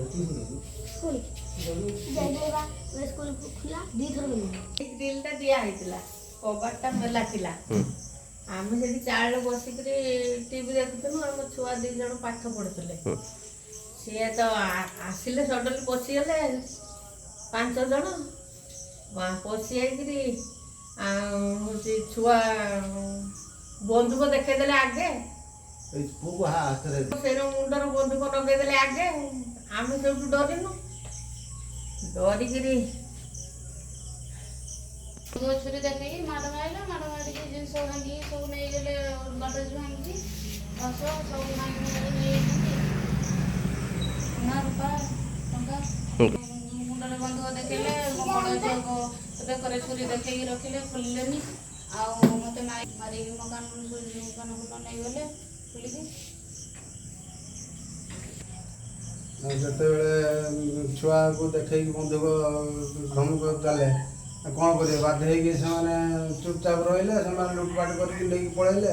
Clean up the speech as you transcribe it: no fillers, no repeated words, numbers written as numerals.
School Jayadeva school खुला दी थर ग्रिलटा दिया हैतिला कबाटटा मेला थिला आम से चाल बसिक टीवी देखुलु आम छुआ दी जन पाठ पढ़ुले सी तो आसिले सडन पशिगले 5 जन पशि छुआ बंदूक देखईदे आगे से मुंडर बंदूक लगेदे आगे आम सब डरनु डरिकी छुरी देखी माड़ मारी जिन सब भांगी सब नहीं गले गडरेज भांगी घस सब रूपा मुंडे बंधुक देखले मो बड़ झील को बेकर छुरी देखे रखिले खोलिले मत मारिक मो कान फुल नहीं गले खोलिकी जिते छुआ को देखे बंधुक धमक देले कौन करेंगे बाध्य चुपचाप रही लुटपाट करके पलैले।